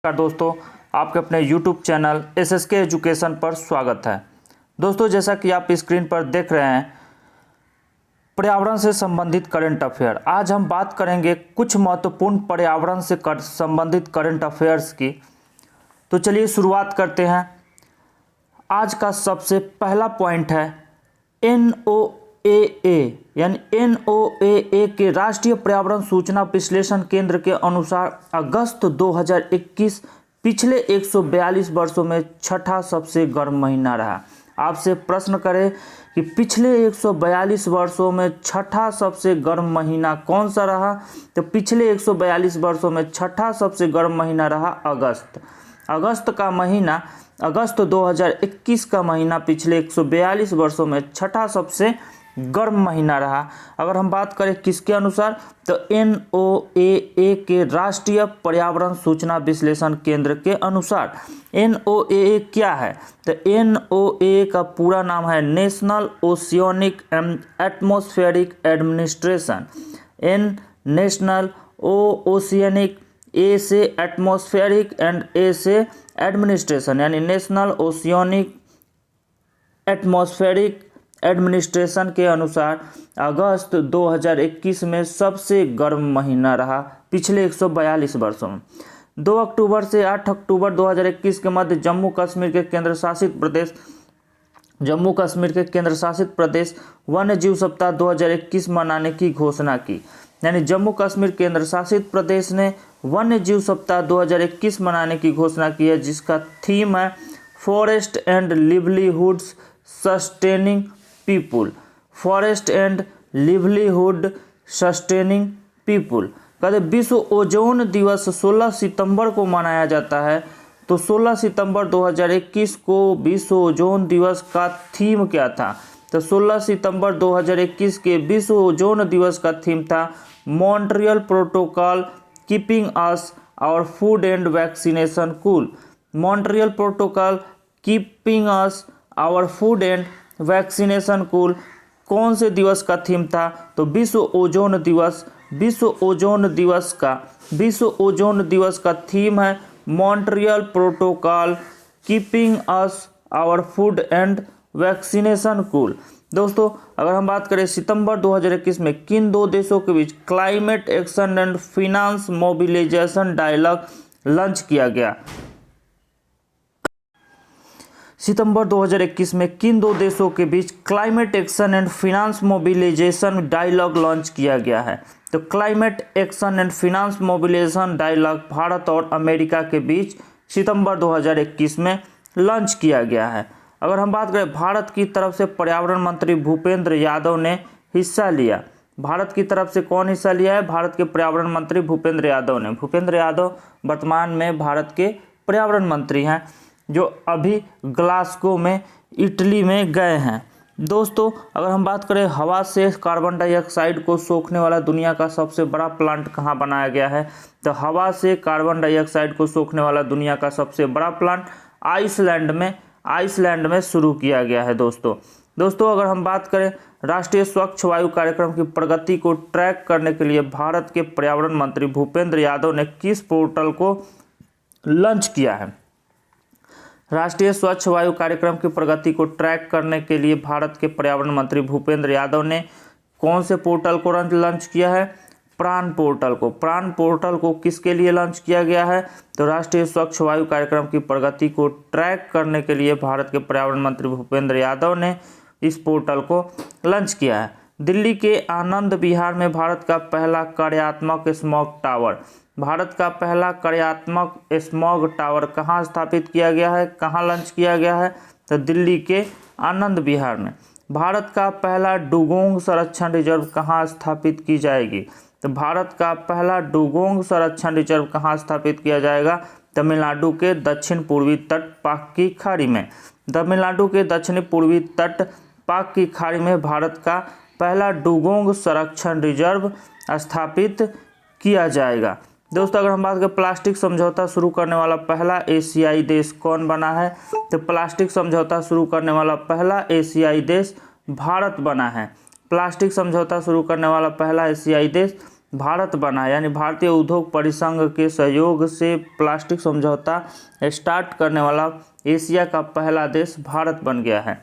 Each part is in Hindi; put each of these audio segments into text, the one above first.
नमस्कार दोस्तों, आपके अपने YouTube चैनल SSK एजुकेशन पर स्वागत है। दोस्तों, जैसा कि आप स्क्रीन पर देख रहे हैं, पर्यावरण से संबंधित करंट अफेयर। आज हम बात करेंगे कुछ महत्वपूर्ण पर्यावरण से संबंधित करंट अफेयर्स की। तो चलिए शुरुआत करते हैं। आज का सबसे पहला पॉइंट है NOAA यानी NOAA के राष्ट्रीय पर्यावरण सूचना विश्लेषण केंद्र के अनुसार अगस्त 2021 पिछले 142 वर्षों में छठा सबसे गर्म महीना रहा। आपसे प्रश्न करें कि पिछले 142 वर्षों में छठा सबसे गर्म महीना कौन सा रहा, तो पिछले 142 वर्षों में छठा सबसे गर्म महीना रहा अगस्त 2021 का महीना पिछले 142 वर्षों में छठा सबसे गर्म महीना रहा। अगर हम बात करें किसके अनुसार, तो NOAA के राष्ट्रीय पर्यावरण सूचना विश्लेषण केंद्र के अनुसार। NOAA क्या है, तो NOAA का पूरा नाम है National Oceanic and Atmospheric Administration. National Oceanic, A से एटमॉस्फेरिक एंड ए से एडमिनिस्ट्रेशन, यानी नेशनल ओशियनिक एटमॉस्फेरिक एडमिनिस्ट्रेशन के अनुसार अगस्त 2021 में सबसे गर्म महीना रहा पिछले 142 वर्षों में। 2 अक्टूबर से 8 अक्टूबर 2021 के मध्य जम्मू कश्मीर के केंद्र शासित प्रदेश वन्य जीव सप्ताह 2021 मनाने की घोषणा की। यानी जम्मू कश्मीर केंद्र शासित प्रदेश ने वन्य जीव सप्ताह 2021 मनाने की घोषणा की है, जिसका थीम है forest and livelihoods sustaining people. Forest and livelihood sustaining people. कहते विश्व ओजोन दिवस 16 सितंबर को मनाया जाता है। तो 16 सितंबर 2021 को विश्व ओजोन दिवस का थीम क्या था, तो 16 सितंबर 2021 के विश्व ओजोन दिवस का थीम था Montreal protocol keeping us our food and vaccination cool. Montreal protocol keeping us our food and vaccination cool कौन से दिवस का थीम था, तो विश्व ओजोन दिवस का थीम है Montreal protocol keeping us our food and vaccination cool. दोस्तों, अगर हम बात करें सितंबर 2021 में किन दो देशों के बीच climate action and finance mobilisation dialogue launch किया गया। सितंबर 2021 में किन दो देशों के बीच climate action and finance mobilisation dialogue launch किया गया है, तो climate action and finance mobilisation dialogue Bharat और अमेरिका के बीच सितंबर 2021 में लॉन्च किया गया है। अगर हम बात करें भारत की तरफ से पर्यावरण मंत्री भूपेंद्र यादव ने हिस्सा लिया। भारत की तरफ से कौन हिस्सा लिया है, भारत के पर्यावरण मंत्री भूपेंद्र यादव ने। भूपेंद्र यादव वर्तमान में भारत के पर्यावरण मंत्री हैं, जो अभी ग्लासगो में इटली में गए हैं। दोस्तों, अगर हम बात करें हवा से कार्बन डाइऑक्साइड को सोखने वाला दुनिया का सबसे बड़ा प्लांट कहाँ बनाया गया है, तो हवा से कार्बन डाइऑक्साइड को सोखने वाला दुनिया का सबसे बड़ा प्लांट आइसलैंड में शुरू किया गया है। दोस्तों, अगर हम बात करें राष्ट्रीय स्वच्छ वायु कार्यक्रम की प्रगति को ट्रैक करने के लिए भारत के पर्यावरण मंत्री भूपेंद्र यादव ने किस पोर्टल को लॉन्च किया है। राष्ट्रीय स्वच्छ वायु कार्यक्रम की प्रगति को ट्रैक करने के लिए भारत के पर्यावरण मंत्री भूपेंद्र यादव ने कौन से पोर्टल को लॉन्च किया है, प्राण पोर्टल को किसके लिए लॉन्च किया गया है, तो राष्ट्रीय स्वच्छ वायु कार्यक्रम की प्रगति को ट्रैक करने के लिए भारत के पर्यावरण मंत्री भूपेंद्र यादव ने इस पोर्टल को लॉन्च किया है। दिल्ली के आनंद विहार में भारत का पहला कार्यात्मक स्मॉग टावर कहाँ स्थापित किया गया है, कहाँ लॉन्च किया गया है, तो दिल्ली के आनंद विहार में। भारत का पहला डुगोंग संरक्षण रिजर्व कहाँ स्थापित की जाएगी, तो भारत का पहला डुगोंग संरक्षण रिजर्व कहाँ स्थापित किया जाएगा, तमिलनाडु के दक्षिण पूर्वी तट पाक की खाड़ी में। तमिलनाडु के दक्षिण पूर्वी तट पाक की खाड़ी में भारत का पहला डुगोंग संरक्षण रिजर्व स्थापित किया जाएगा। दोस्तों, अगर हम बात करें प्लास्टिक समझौता शुरू करने वाला पहला एशियाई देश कौन बना है, तो प्लास्टिक समझौता शुरू करने वाला पहला एशियाई देश भारत बना है। प्लास्टिक समझौता शुरू करने वाला पहला एशियाई देश भारत बना है, यानी भारतीय उद्योग परिसंघ के सहयोग से प्लास्टिक समझौता स्टार्ट करने वाला एशिया का पहला देश भारत बन गया है।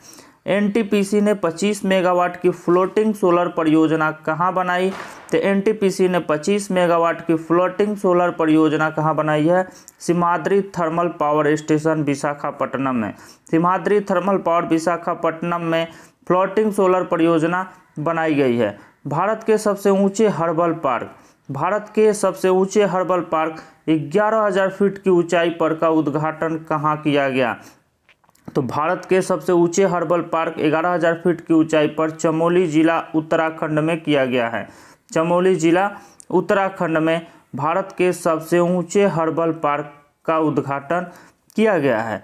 एनटीपीसी ने 25 मेगावाट की फ्लोटिंग सोलर परियोजना कहाँ बनाई? तो एनटीपीसी ने 25 मेगावाट की फ्लोटिंग सोलर परियोजना कहाँ बनाई है? Simhadri thermal power station Visakhapatnam में। सिमाद्री थर्मल पावर विशाखापट्टनम में फ्लोटिंग सोलर परियोजना बनाई गई है। भारत के सबसे ऊंचे हर्बल पार्क, भारत के सबसे ऊंचे हर्बल पार्क 11,000 फीट की ऊंचाई पर का उद्घाटन कहाँ किया गया? तो भारत के सबसे ऊंचे हर्बल पार्क 11,000 फीट की ऊंचाई पर चमोली जिला उत्तराखंड में किया गया है। चमोली जिला उत्तराखंड में भारत के सबसे ऊंचे हर्बल पार्क का उद्घाटन किया गया है।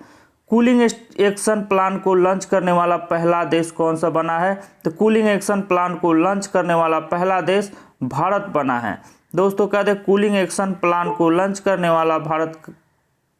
कूलिंग एक्शन प्लान को लॉन्च करने वाला पहला देश कौन सा बना है? तो कूलिंग एक्शन प्लान को लॉन्च करने वाला पहला देश भारत बना है। दोस्तों कहते हैं कूलिंग एक्शन प्लान को लॉन्च करने वाला भारत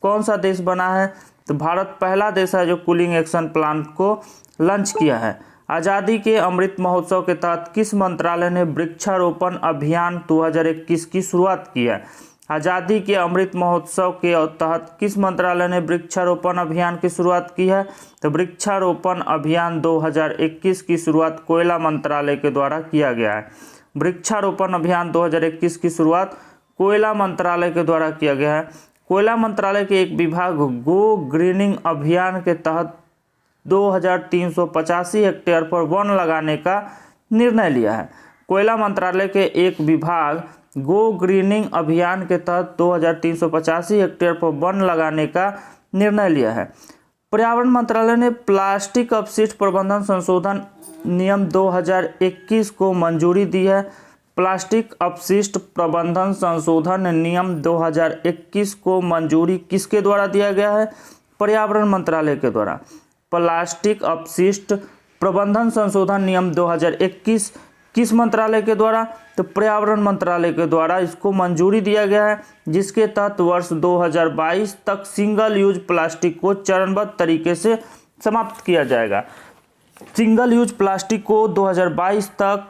कौन सा देश बना है? तो भारत पहला देश है जो कूलिंग एक्शन प्लान को लॉन्च किया है। आज़ादी के अमृत महोत्सव के तहत किस मंत्रालय ने वृक्षारोपण अभियान 2021 की शुरुआत की है? आज़ादी के अमृत महोत्सव के तहत किस मंत्रालय ने वृक्षारोपण अभियान की शुरुआत की है? तो वृक्षारोपण अभियान 2021 की शुरुआत कोयला मंत्रालय के द्वारा किया गया है। वृक्षारोपण अभियान 2021 की शुरुआत कोयला मंत्रालय के द्वारा किया गया है। कोयला मंत्रालय के एक विभाग गो ग्रीनिंग अभियान के तहत 2385 हेक्टेयर पर वन लगाने का निर्णय लिया है। कोयला मंत्रालय के एक विभाग गो ग्रीनिंग अभियान के तहत 2385 हेक्टेयर पर वन लगाने का निर्णय लिया है। पर्यावरण मंत्रालय ने प्लास्टिक अपशिष्ट प्रबंधन संशोधन नियम 2021 को मंजूरी दी है। प्लास्टिक अपशिष्ट प्रबंधन संशोधन नियम 2021 को मंजूरी किसके द्वारा दिया गया है? पर्यावरण मंत्रालय के द्वारा। प्लास्टिक अपशिष्ट प्रबंधन संशोधन नियम 2021 किस मंत्रालय के द्वारा? तो पर्यावरण मंत्रालय के द्वारा इसको मंजूरी दिया गया है, जिसके तहत वर्ष 2022 तक सिंगल यूज प्लास्टिक को चरणबद्ध तरीके से समाप्त किया जाएगा। सिंगल यूज प्लास्टिक को 2022 तक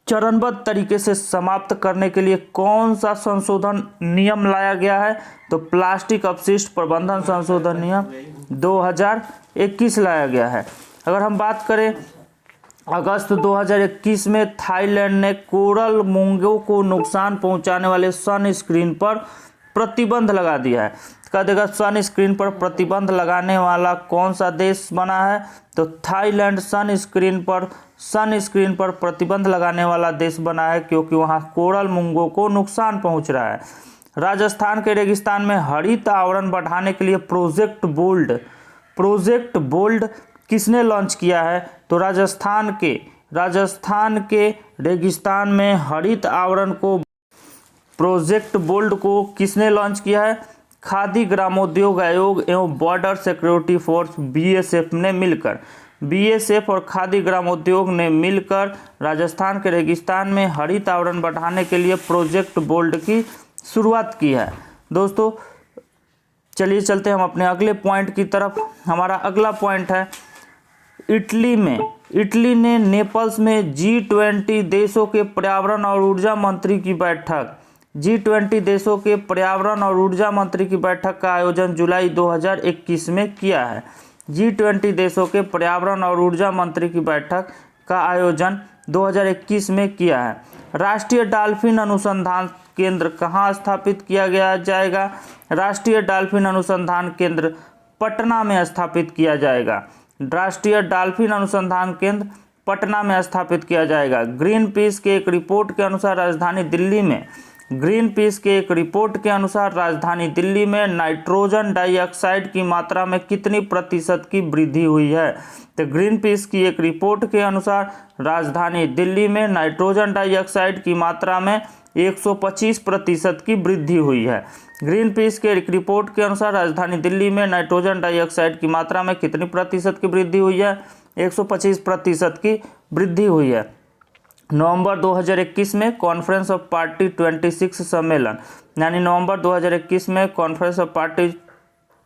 चरणबद्ध तरीके से समाप्त करने के लिए कौन सा संशोधन नियम लाया गया है? तो प्लास्टिक अपशिष्ट प्रबंधन संशोधन नियम 2021 लाया गया है। अगर हम बात करें अगस्त 2021 में थाईलैंड ने कोरल मूंगों को नुकसान पहुंचाने वाले सनस्क्रीन पर प्रतिबंध लगा दिया है। कह देगा सनस्क्रीन पर प्रतिबंध लगाने वाला कौन सा देश बना है? तो थाईलैंड सनस्क्रीन पर प्रतिबंध लगाने वाला देश बना है, क्योंकि वहां कोरल मूंगों को नुकसान पहुंच रहा है। राजस्थान के रेगिस्तान में हरित आवरण बढ़ाने के लिए प्रोजेक्ट बोल्ड किसने लॉन्च किया है? तो राजस्थान के रेगिस्तान में हरित आवरण को प्रोजेक्ट बोल्ड को किसने लॉन्च किया है? खादी ग्रामोद्योग आयोग एवं बॉर्डर सिक्योरिटी फोर्स बीएसएफ ने मिलकर, बीएसएफ और खादी ग्रामोद्योग ने मिलकर राजस्थान के रेगिस्तान में हरित आवरण बढ़ाने के लिए प्रोजेक्ट बोल्ड की शुरुआत की है। दोस्तों चलिए चलते हम अपने अगले पॉइंट की तरफ। हमारा अगला पॉइंट है इटली ने नेपल्स में G20 देशों के पर्यावरण और ऊर्जा मंत्री की बैठक, G20 देशों के पर्यावरण और ऊर्जा मंत्री की बैठक का आयोजन जुलाई 2021 में किया है। G20 देशों के पर्यावरण और ऊर्जा मंत्री की बैठक का आयोजन 2021 में किया है। राष्ट्रीय डॉल्फिन अनुसंधान केंद्र कहाँ स्थापित किया जाएगा? राष्ट्रीय डॉल्फिन अनुसंधान केंद्र पटना में स्थापित किया जाएगा। राष्ट्रीय डॉल्फिन अनुसंधान केंद्र पटना में स्थापित किया जाएगा। ग्रीन पीस के एक रिपोर्ट के अनुसार राजधानी दिल्ली में नाइट्रोजन डाइऑक्साइड की मात्रा में कितनी प्रतिशत की वृद्धि हुई है? तो ग्रीन पीस की एक रिपोर्ट के अनुसार राजधानी दिल्ली में नाइट्रोजन डाइऑक्साइड की मात्रा में 125% की वृद्धि हुई है। ग्रीन पीस के एक रिपोर्ट के अनुसार राजधानी दिल्ली में नाइट्रोजन डाइऑक्साइड की मात्रा में कितनी प्रतिशत की वृद्धि हुई है? 125% की वृद्धि हुई है। नवंबर 2021 में कॉन्फ्रेंस ऑफ पार्टी 26 सम्मेलन, यानी नवंबर 2021 में कॉन्फ्रेंस ऑफ पार्टी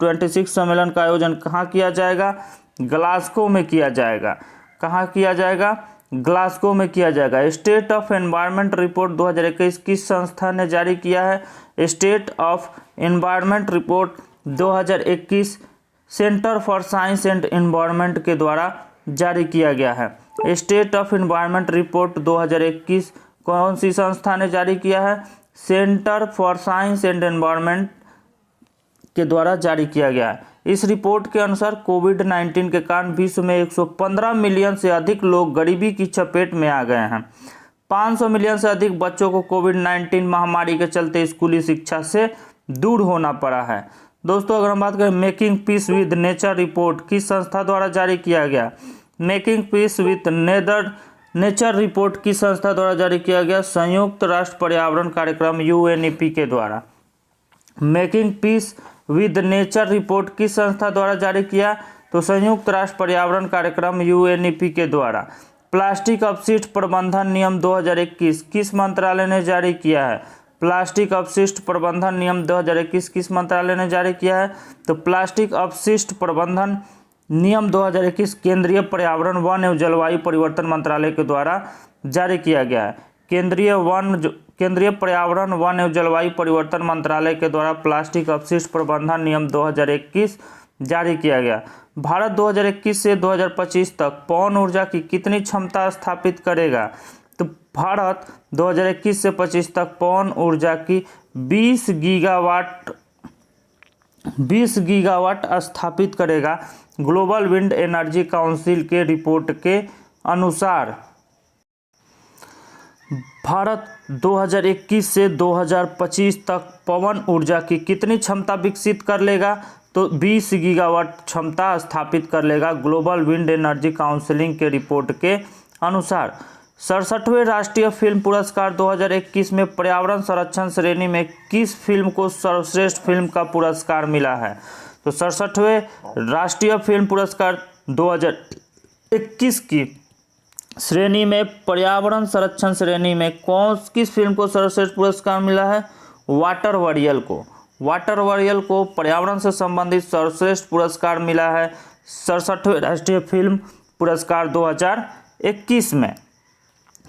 26 सम्मेलन का आयोजन कहाँ किया जाएगा? ग्लासगो में किया जाएगा। कहाँ किया जाएगा? ग्लासगो में किया जाएगा। स्टेट ऑफ एनवायरनमेंट रिपोर्ट 2021 किस संस्था ने जारी किया है? State of environment report 2021 centre for science and environment के द्वारा जारी किया गया है। स्टेट ऑफ एनवायरनमेंट रिपोर्ट 2021 कौन सी संस्था ने जारी किया है? Centre for science and environment के द्वारा जारी किया गया है। इस रिपोर्ट के अनुसार कोविड-19 के कारण विश्व में 115 मिलियन से अधिक लोग गरीबी की चपेट में आ गए हैं। 500 मिलियन से अधिक बच्चों को कोविड-19 महामारी के चलते स्कूली शिक्षा से दूर होना पड़ा है। दोस्तों, अगर हम बात करें making peace with nature report किस संस्था द्वारा जारी किया गया? Making peace with nature report किस संस्था द्वारा जारी किया गया? संयुक्त राष्ट्र पर्यावरण कार्यक्रम UNEP के द्वारा। Making peace with nature report किस संस्था द्वारा जारी किया? तो संयुक्त राष्ट्र पर्यावरण कार्यक्रम UNEP के द्वारा। प्लास्टिक अपशिष्ट प्रबंधन नियम 2021 किस मंत्रालय ने जारी किया है? प्लास्टिक अपशिष्ट प्रबंधन नियम 2021 किस मंत्रालय ने जारी किया है? तो प्लास्टिक अपशिष्ट प्रबंधन नियम 2021 केंद्रीय पर्यावरण वन एवं जलवायु परिवर्तन मंत्रालय के द्वारा जारी किया गया है। केंद्रीय पर्यावरण वन एवं जलवायु परिवर्तन मंत्रालय के द्वारा प्लास्टिक अपशिष्ट प्रबंधन नियम 2021 जारी किया गया। भारत 2021 से 2025 तक पवन ऊर्जा की कितनी क्षमता स्थापित करेगा? तो भारत 2021 से 25 तक पवन ऊर्जा की 20 गीगावाट स्थापित करेगा। ग्लोबल विंड एनर्जी काउंसिल के रिपोर्ट के अनुसार भारत 2021 से 2025 तक पवन ऊर्जा की कितनी क्षमता विकसित कर लेगा? तो 20 गीगावाट क्षमता स्थापित कर लेगा ग्लोबल विंड एनर्जी काउंसिलिंग के रिपोर्ट के अनुसार। 67वें राष्ट्रीय फिल्म पुरस्कार 2021 में पर्यावरण संरक्षण श्रेणी में किस फिल्म को सर्वश्रेष्ठ फिल्म का पुरस्कार मिला है? तो 67वें राष्ट्रीय फिल्म पुरस्कार 2021 की श्रेणी में पर्यावरण संरक्षण श्रेणी में किस फिल्म को सर्वश्रेष्ठ पुरस्कार मिला है? वाटर वॉरियर को पर्यावरण से संबंधित सर्वश्रेष्ठ पुरस्कार मिला है 67वें राष्ट्रीय फिल्म पुरस्कार 2021 में।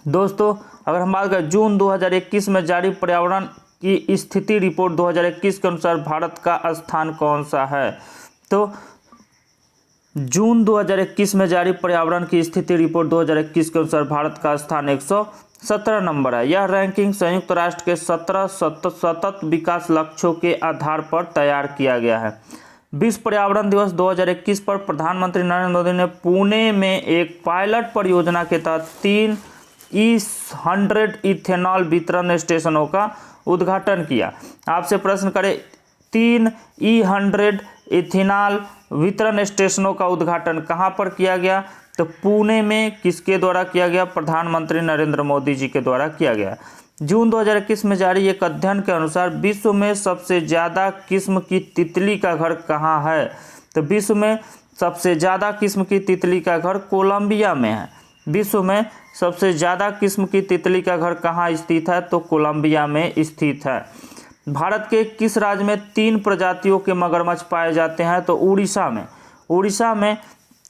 दोस्तों, अगर हम बात करें जून 2021 में जारी पर्यावरण की स्थिति रिपोर्ट 2021 के अनुसार भारत का स्थान कौन सा है? तो जून 2021 में जारी पर्यावरण की स्थिति रिपोर्ट 2021 के अनुसार भारत का स्थान 117 नंबर है। यह रैंकिंग संयुक्त राष्ट्र के 17 सतत विकास लक्ष्यों के आधार पर तैयार किया गया है। विश्व पर्यावरण दिवस 2021 पर प्रधानमंत्री नरेंद्र मोदी ने पुणे में एक पायलट परियोजना के तहत 3 E100 इथेनॉल वितरण स्टेशनों का उद्घाटन किया। आपसे प्रश्न करें 3 E100 इथेनॉल वितरण स्टेशनों का उद्घाटन कहां पर किया गया? तो पुणे में किसके द्वारा किया गया? प्रधानमंत्री नरेंद्र मोदी जी के द्वारा किया गया। जून 2021 में जारी एक अध्ययन के अनुसार विश्व में सबसे ज़्यादा किस्म की तितली का घर कहाँ है? तो विश्व में सबसे ज़्यादा किस्म की तितली का घर कोलंबिया में है। विश्व में सबसे ज़्यादा किस्म की तितली का घर कहाँ स्थित है? तो कोलंबिया में स्थित है। भारत के किस राज्य में 3 प्रजातियों के मगरमच्छ पाए जाते हैं? तो उड़ीसा में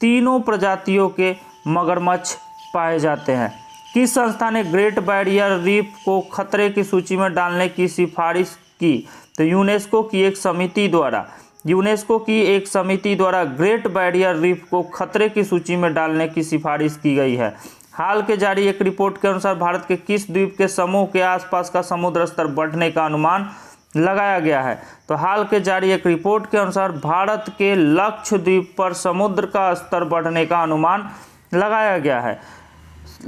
तीनों प्रजातियों के मगरमच्छ पाए जाते हैं। किस संस्था ने ग्रेट बैरियर रीफ को खतरे की सूची में डालने की सिफारिश की? तो यूनेस्को की एक समिति द्वारा ग्रेट बैरियर रीफ को खतरे की सूची में डालने की सिफारिश की गई है। हाल के जारी एक रिपोर्ट के अनुसार भारत के किस द्वीप के समूह के आसपास का समुद्र स्तर बढ़ने का अनुमान लगाया गया है? तो हाल के जारी एक रिपोर्ट के अनुसार भारत के लक्षद्वीप पर समुद्र का स्तर बढ़ने का अनुमान लगाया गया है।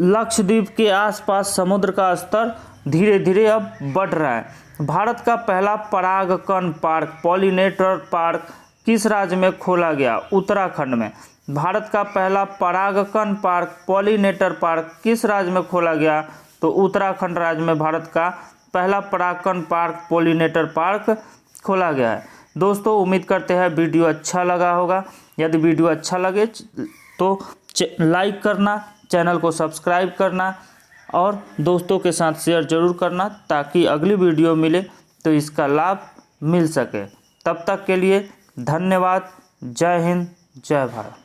लक्षद्वीप के आसपास समुद्र का स्तर धीरे धीरे अब बढ़ रहा है। भारत का पहला परागकण पार्क पॉलिनेटर पार्क किस राज्य में खोला गया? उत्तराखंड में। भारत का पहला परागकण पार्क पॉलिनेटर पार्क किस राज्य में खोला गया? तो उत्तराखंड राज्य में भारत का पहला परागकण पार्क पॉलिनेटर पार्क खोला गया है। दोस्तों, उम्मीद करते हैं वीडियो अच्छा लगा होगा। यदि वीडियो अच्छा लगे तो लाइक करना, चैनल को सब्सक्राइब करना और दोस्तों के साथ शेयर जरूर करना ताकि अगली वीडियो मिले तो इसका लाभ मिल सके। तब तक के लिए धन्यवाद। जय हिंद, जय भारत।